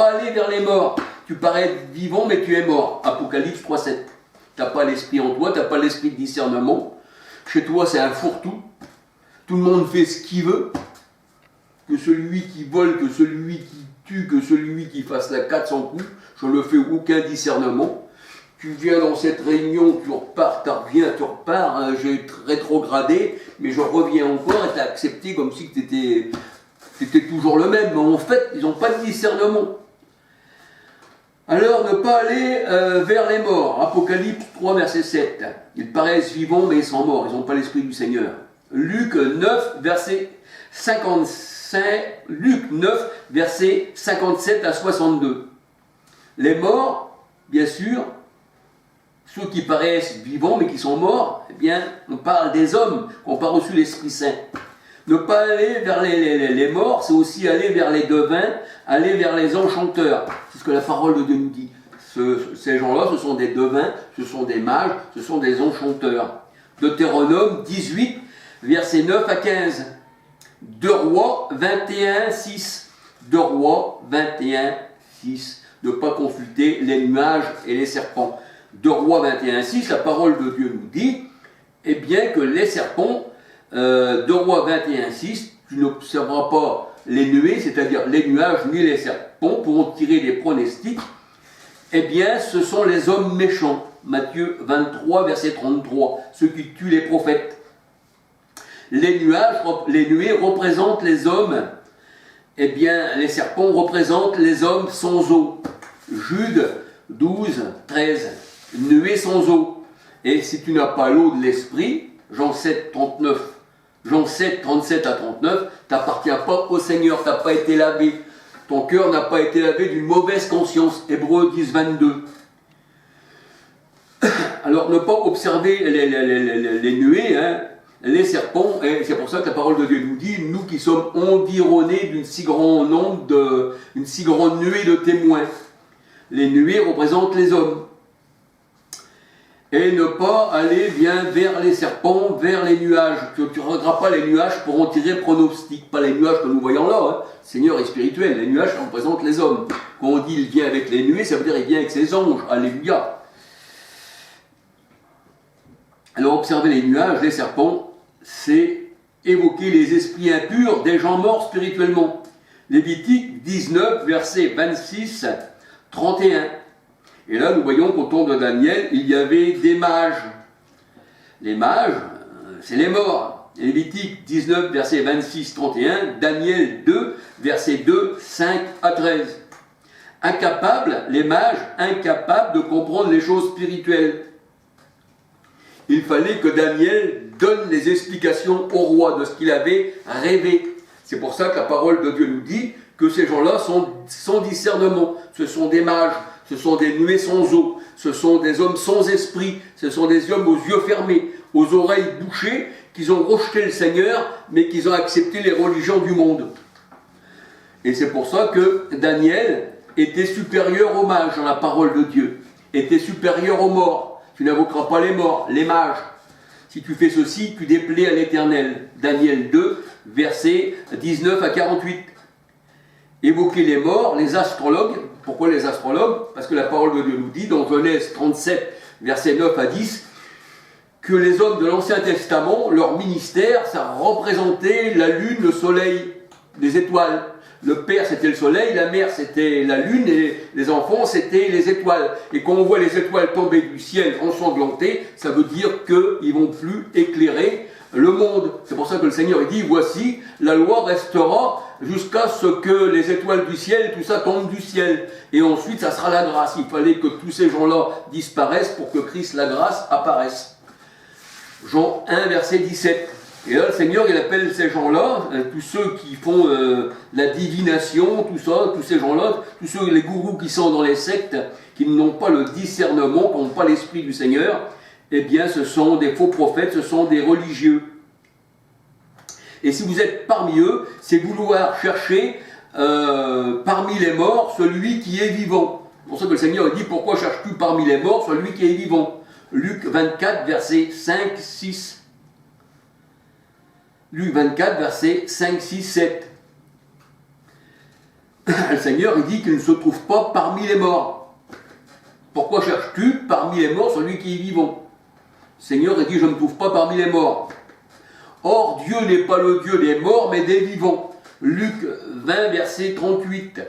pas aller vers les morts. Tu parais vivant, mais tu es mort. Apocalypse 3,7. Tu n'as pas l'esprit en toi, tu n'as pas l'esprit de discernement. Chez toi, c'est un fourre-tout. Tout le monde fait ce qu'il veut. Que celui qui vole, que celui qui tue, que celui qui fasse la 400 coups. Je ne fais aucun discernement. Tu viens dans cette réunion, tu repars, tu reviens, tu repars. Hein, j'ai rétrogradé, mais je reviens encore et tu as accepté comme si tu étais toujours le même. Mais en fait, ils n'ont pas de discernement. Alors, ne pas aller vers les morts. Apocalypse 3, verset 7. Ils paraissent vivants, mais ils sont morts. Ils n'ont pas l'esprit du Seigneur. Luc 9, verset 55. Luc 9, verset 57 à 62. Les morts, bien sûr, ceux qui paraissent vivants, mais qui sont morts, eh bien, on parle des hommes qui n'ont pas reçu l'Esprit Saint. Ne pas aller vers les morts, c'est aussi aller vers les devins, aller vers les enchanteurs. C'est ce que la parole de Dieu nous dit. Ces gens-là, ce sont des devins, ce sont des mages, ce sont des enchanteurs. Deutéronome 18, versets 9 à 15. 2 Rois 21, 6. 2 Rois 21, 6. Ne pas consulter les nuages et les serpents. 2 Rois 21, 6, la parole de Dieu nous dit, eh bien que les serpents, 2 Rois 21, 6, tu n'observeras pas les nuées, c'est-à-dire les nuages ni les serpents, pour en tirer des pronostics, eh bien ce sont les hommes méchants. Matthieu 23, verset 33, ceux qui tuent les prophètes. Les nuées représentent les hommes, eh bien les serpents représentent les hommes sans eau. Jude 12, 13, nuée sans eau. Et si tu n'as pas l'eau de l'esprit, Jean 7, 39, Jean 7, 37 à 39, tu n'appartiens pas au Seigneur, tu n'as pas été lavé. Ton cœur n'a pas été lavé d'une mauvaise conscience. Hébreux 10, 22. Alors, ne pas observer les nuées, hein, les serpents, et c'est pour ça que la parole de Dieu nous dit, nous qui sommes environnés d'une si grande nuée de témoins. Les nuées représentent les hommes. Et ne pas aller bien vers les serpents, vers les nuages. Tu ne regarderas pas les nuages pour en tirer pronostic. Pas les nuages que nous voyons là. Hein. Seigneur est spirituel. Les nuages représentent les hommes. Quand on dit il vient avec les nuées, ça veut dire il vient avec ses anges. Alléluia. Alors observer les nuages, les serpents, c'est évoquer les esprits impurs des gens morts spirituellement. Lévitique 19, verset 26, 31. Et là, nous voyons qu'au temps de Daniel, il y avait des mages. Les mages, c'est les morts. Lévitique 19, verset 26, 31, Daniel 2, verset 2, 5 à 13. Incapables, les mages, incapables de comprendre les choses spirituelles. Il fallait que Daniel donne les explications au roi de ce qu'il avait rêvé. C'est pour ça que la parole de Dieu nous dit que ces gens-là sont sans discernement. Ce sont des mages. Ce sont des nuées sans eau, ce sont des hommes sans esprit, ce sont des hommes aux yeux fermés, aux oreilles bouchées, qui ont rejeté le Seigneur, mais qui ont accepté les religions du monde. Et c'est pour ça que Daniel était supérieur aux mages dans la parole de Dieu, était supérieur aux morts. Tu n'invoqueras pas les morts, les mages. Si tu fais ceci, tu déplais à l'Éternel. Daniel 2, versets 19 à 48. Évoquer les morts, les astrologues. Pourquoi les astrologues? Parce que la parole de Dieu nous dit, dans Genèse 37, versets 9 à 10, que les hommes de l'Ancien Testament, leur ministère, ça représentait la lune, le soleil, les étoiles. Le père, c'était le soleil, la mère, c'était la lune, et les enfants, c'était les étoiles. Et quand on voit les étoiles tomber du ciel ensanglanter, ça veut dire qu'ils ne vont plus éclairer le monde. C'est pour ça que le Seigneur dit, voici, la loi restera jusqu'à ce que les étoiles du ciel, tout ça tombe du ciel. Et ensuite, ça sera la grâce. Il fallait que tous ces gens-là disparaissent pour que Christ, la grâce, apparaisse. Jean 1, verset 17. Et là, le Seigneur, il appelle ces gens-là, tous ceux qui font la divination, tout ça, tous ces gens-là, tous ceux, les gourous qui sont dans les sectes, qui n'ont pas le discernement, qui n'ont pas l'esprit du Seigneur, eh bien, ce sont des faux prophètes, ce sont des religieux. Et si vous êtes parmi eux, c'est vouloir chercher parmi les morts celui qui est vivant. C'est pour ça que le Seigneur dit, pourquoi cherches-tu parmi les morts celui qui est vivant? Luc 24, verset 5, 6. Luc 24, verset 5, 6, 7. le Seigneur il dit qu'il ne se trouve pas parmi les morts. Pourquoi cherches-tu parmi les morts celui qui est vivant? Le Seigneur il dit je ne me trouve pas parmi les morts. Or Dieu n'est pas le Dieu des morts mais des vivants. Luc 20 verset 38.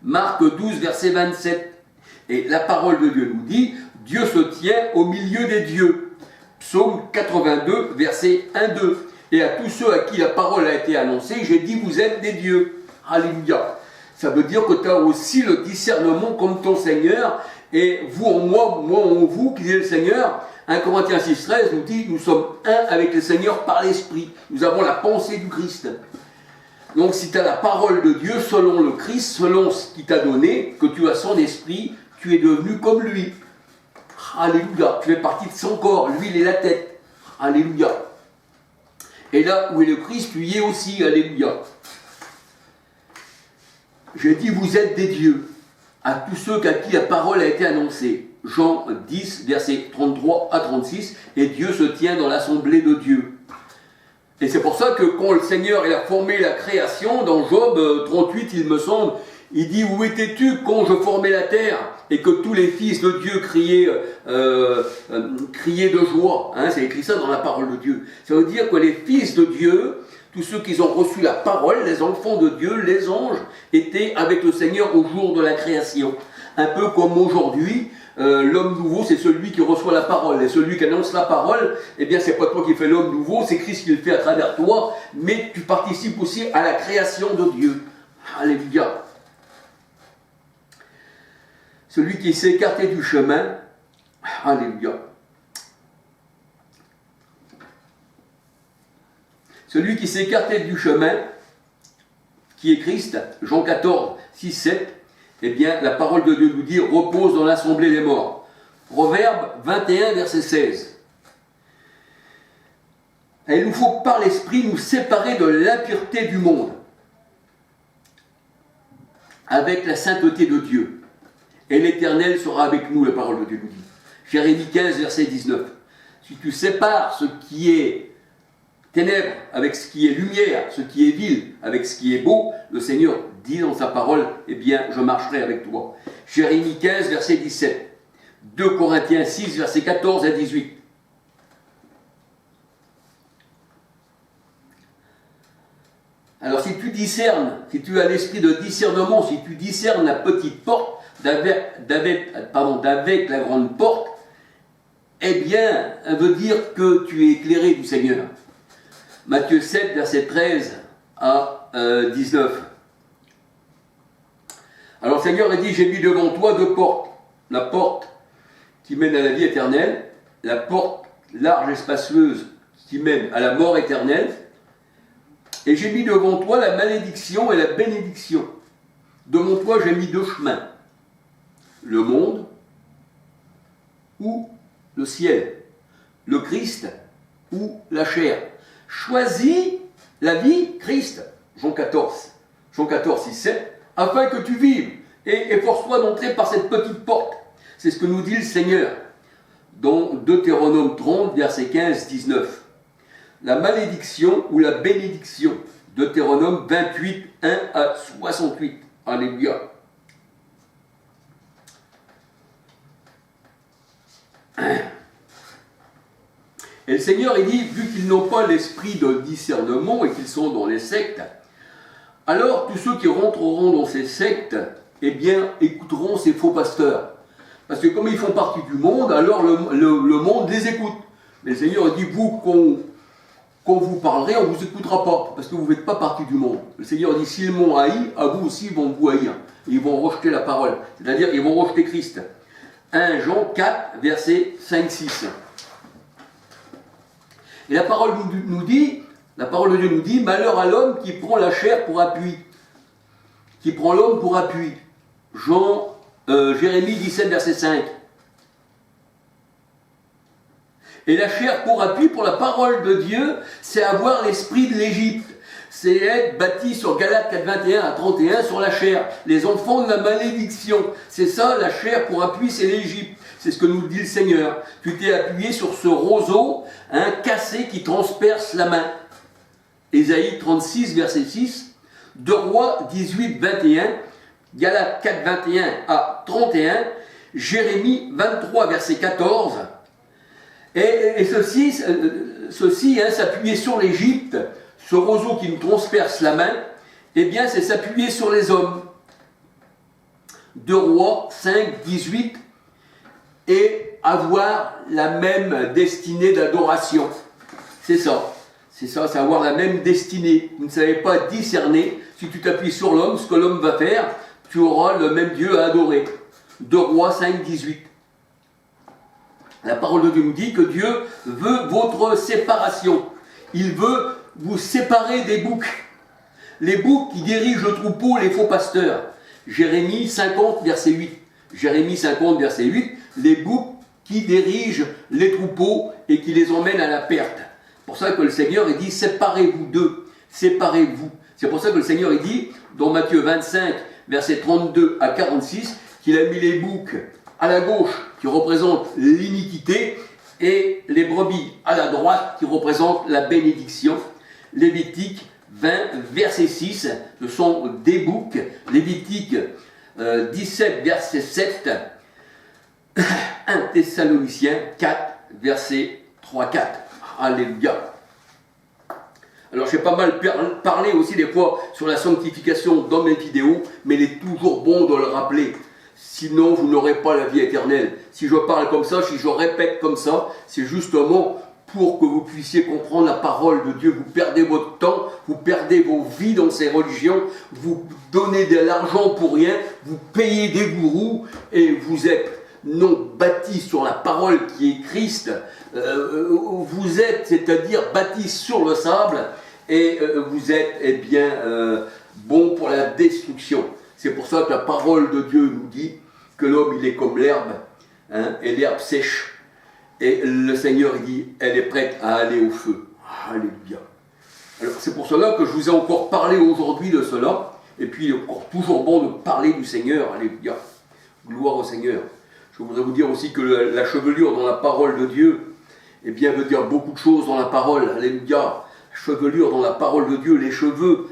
Marc 12 verset 27. Et la parole de Dieu nous dit Dieu se tient au milieu des dieux. Psaume 82 verset 1-2. Et à tous ceux à qui la parole a été annoncée, j'ai dit vous êtes des dieux. Alléluia. Ça veut dire que tu as aussi le discernement comme ton Seigneur, et vous en moi, moi en vous, qui est le Seigneur. 1 Corinthiens 6,13 nous dit, nous sommes un avec le Seigneur par l'Esprit. Nous avons la pensée du Christ. Donc si tu as la parole de Dieu, selon le Christ, selon ce qu'il t'a donné, que tu as son esprit, tu es devenu comme lui. Alléluia. Tu fais partie de son corps, lui il est la tête. Alléluia. Et là où est le Christ, tu y es aussi. Alléluia. J'ai dit, vous êtes des dieux, à tous ceux à qui la parole a été annoncée. Jean 10, versets 33 à 36, et Dieu se tient dans l'assemblée de Dieu. Et c'est pour ça que quand le Seigneur il a formé la création, dans Job 38, il me semble, il dit, où étais-tu quand je formais la terre et que tous les fils de Dieu criaient de joie. Hein, c'est écrit ça dans la parole de Dieu. Ça veut dire que les fils de Dieu, tous ceux qui ont reçu la parole, les enfants de Dieu, les anges, étaient avec le Seigneur au jour de la création. Un peu comme aujourd'hui, l'homme nouveau, c'est celui qui reçoit la parole. Et celui qui annonce la parole, eh bien, c'est pas toi qui fais l'homme nouveau, c'est Christ qui le fait à travers toi, mais tu participes aussi à la création de Dieu. Alléluia. Celui qui s'est écarté du chemin, alléluia. Celui qui s'est écarté du chemin, qui est Christ, Jean 14, 6, 7, eh bien, la parole de Dieu nous dit, repose dans l'assemblée des morts. Proverbe 21, verset 16. Et il nous faut par l'esprit nous séparer de l'impureté du monde, avec la sainteté de Dieu. Et l'Éternel sera avec nous, la parole de Dieu nous dit. Jérémie 15, verset 19. Si tu sépares ce qui est ténèbres avec ce qui est lumière, ce qui est vil avec ce qui est beau, le Seigneur dit dans sa parole, eh bien, je marcherai avec toi. Jérémie 15, verset 17. 2 Corinthiens 6, verset 14 à 18. Alors si tu discernes, si tu as l'esprit de discernement, si tu discernes la petite porte d'avec la grande porte, eh bien, ça veut dire que tu es éclairé du Seigneur. Matthieu 7, verset 13 à 19. Alors le Seigneur a dit, j'ai mis devant toi deux portes. La porte qui mène à la vie éternelle, la porte large et spacieuse qui mène à la mort éternelle. Et j'ai mis devant toi la malédiction et la bénédiction. Devant toi, j'ai mis deux chemins. Le monde ou le ciel. Le Christ ou la chair. Choisis la vie, Christ. Jean 14, 6, 7, afin que tu vives. Et efforce-toi d'entrer par cette petite porte. C'est ce que nous dit le Seigneur. Dans Deutéronome 30, verset 15, 19. La malédiction ou la bénédiction. Deutéronome 28, 1 à 68. Alléluia. Et le Seigneur, il dit, vu qu'ils n'ont pas l'esprit de discernement et qu'ils sont dans les sectes, alors tous ceux qui rentreront dans ces sectes, eh bien, écouteront ces faux pasteurs. Parce que comme ils font partie du monde, alors le monde les écoute. Mais le Seigneur dit, vous, quand vous parlerez, on ne vous écoutera pas, parce que vous ne faites pas partie du monde. Le Seigneur dit, s'ils m'ont haï, à vous aussi, ils vont vous haïr. Ils vont rejeter la parole, c'est-à-dire ils vont rejeter Christ. 1 Jean 4, verset 5-6. Et la parole de Dieu nous dit, malheur à l'homme qui prend la chair pour appui. Qui prend l'homme pour appui. Jérémie 17, verset 5. Et la chair pour appui, pour la parole de Dieu, c'est avoir l'esprit de l'Égypte. C'est être bâti sur Galates 4, 21 à 31 sur la chair. Les enfants de la malédiction. C'est ça, la chair pour appui, c'est l'Égypte. C'est ce que nous dit le Seigneur. Tu t'es appuyé sur ce roseau, cassé qui transperce la main. Ésaïe 36, verset 6. 2 Rois 18, 21, Galates 4, 21 à 31, Jérémie 23, verset 14. Et ceci s'appuyer sur l'Égypte, ce roseau qui nous transperce la main, eh bien c'est s'appuyer sur les hommes. 2 Rois 5, 18, et avoir la même destinée d'adoration. C'est ça, c'est avoir la même destinée. Vous ne savez pas discerner, si tu t'appuies sur l'homme, ce que l'homme va faire, tu auras le même Dieu à adorer. 2 Rois 5, 18. La parole de Dieu nous dit que Dieu veut votre séparation. Il veut vous séparer des boucs. Les boucs qui dirigent le troupeau, les faux pasteurs. Jérémie 50, verset 8. Jérémie 50, verset 8. Les boucs qui dirigent les troupeaux et qui les emmènent à la perte. C'est pour ça que le Seigneur dit, séparez-vous d'eux. Séparez-vous. C'est pour ça que le Seigneur dit, dans Matthieu 25, verset 32 à 46, qu'il a mis les boucs à la gauche, qui représentent l'iniquité, et les brebis à la droite, qui représentent la bénédiction. Lévitique 20, verset 6, ce sont des boucs. Lévitique 17, verset 7, 1 Thessaloniciens 4, verset 3-4. Alléluia. Alors j'ai pas mal parlé aussi des fois sur la sanctification dans mes vidéos, mais il est toujours bon de le rappeler. Sinon, vous n'aurez pas la vie éternelle. Si je parle comme ça, si je répète comme ça, c'est justement pour que vous puissiez comprendre la parole de Dieu. Vous perdez votre temps, vous perdez vos vies dans ces religions, vous donnez de l'argent pour rien, vous payez des gourous et vous êtes non bâtis sur la parole qui est Christ. Vous êtes, c'est-à-dire bâtis sur le sable et vous êtes, bon pour la destruction. C'est pour ça que la parole de Dieu nous dit que l'homme, il est comme l'herbe, et l'herbe sèche. Et le Seigneur, il dit, elle est prête à aller au feu. Alléluia. Alors, c'est pour cela que je vous ai encore parlé aujourd'hui de cela. Et puis, il est encore toujours bon de parler du Seigneur. Alléluia. Gloire au Seigneur. Je voudrais vous dire aussi que la chevelure dans la parole de Dieu, veut dire beaucoup de choses dans la parole. Alléluia. Chevelure dans la parole de Dieu, les cheveux.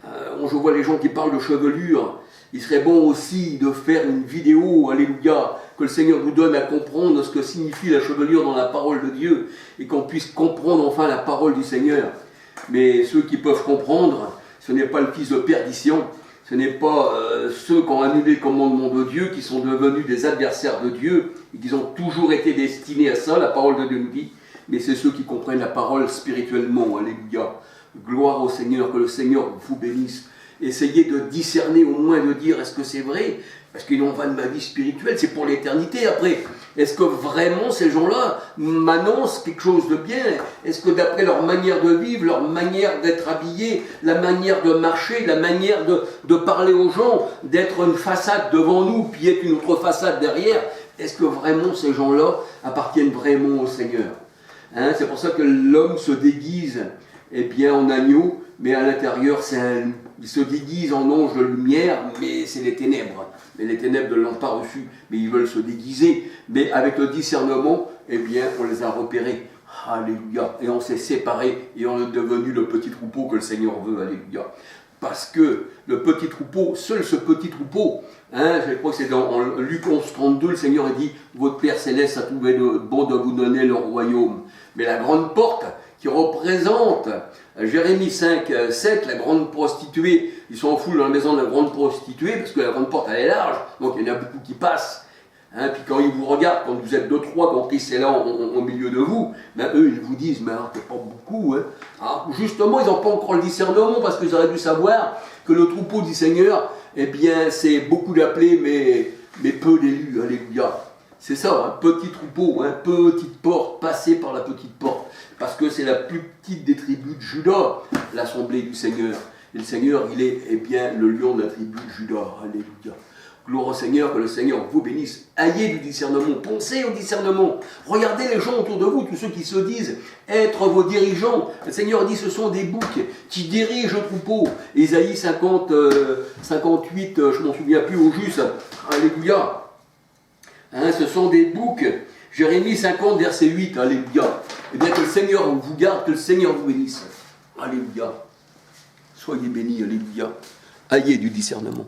Je vois les gens qui parlent de chevelure. Il serait bon aussi de faire une vidéo, alléluia, que le Seigneur nous donne à comprendre ce que signifie la chevelure dans la parole de Dieu et qu'on puisse comprendre enfin la parole du Seigneur. Mais ceux qui peuvent comprendre, ce n'est pas le fils de perdition, ce n'est pas ceux qui ont annulé le commandement de Dieu, qui sont devenus des adversaires de Dieu et qui ont toujours été destinés à ça, la parole de Dieu nous dit, mais c'est ceux qui comprennent la parole spirituellement, alléluia. Gloire au Seigneur, que le Seigneur vous bénisse. Essayez de discerner, au moins de dire, est-ce que c'est vrai? Parce qu'il en va de ma vie spirituelle, c'est pour l'éternité après. Est-ce que vraiment ces gens-là m'annoncent quelque chose de bien? Est-ce que d'après leur manière de vivre, leur manière d'être habillés, la manière de marcher, la manière de parler aux gens, d'être une façade devant nous, puis être une autre façade derrière, est-ce que vraiment ces gens-là appartiennent vraiment au Seigneur? C'est pour ça que l'homme se déguise en agneau, mais à l'intérieur c'est un loup. Il se déguise en ange de lumière, mais c'est les ténèbres. Mais les ténèbres ne l'ont pas reçu, mais ils veulent se déguiser. Mais avec le discernement, on les a repérés. Alléluia. Et on s'est séparés et on est devenu le petit troupeau que le Seigneur veut. Alléluia. Parce que le petit troupeau, seul ce petit troupeau, je crois que c'est dans Luc 11, 32, le Seigneur a dit « Votre Père Céleste a trouvé bon de vous donner le royaume. » Mais la grande porte qui représente Jérémie 5, 7, la grande prostituée, ils sont en foule dans la maison de la grande prostituée, parce que la grande porte elle est large, donc il y en a beaucoup qui passent. Puis quand ils vous regardent, quand vous êtes 2-3, quand Christ est là au milieu de vous, eux ils vous disent, mais c'est pas beaucoup. Alors, justement, ils n'ont pas encore le discernement, parce qu'ils auraient dû savoir que le troupeau du Seigneur, c'est beaucoup d'appelés, mais peu d'élus. Alléluia. C'est ça, un petit troupeau, petite porte, passer par la petite porte. Parce que c'est la plus petite des tribus de Juda, l'assemblée du Seigneur. Et le Seigneur, il est le lion de la tribu de Juda. Alléluia. Gloire au Seigneur, que le Seigneur vous bénisse. Ayez du discernement, pensez au discernement. Regardez les gens autour de vous, tous ceux qui se disent être vos dirigeants. Le Seigneur dit, ce sont des boucs qui dirigent le troupeau. Ésaïe 50, 58, je ne m'en souviens plus au juste. Alléluia. Ce sont des boucs. Jérémie 50, verset 8. Alléluia. Que le Seigneur vous garde, que le Seigneur vous bénisse. Alléluia. Soyez bénis, alléluia. Ayez du discernement.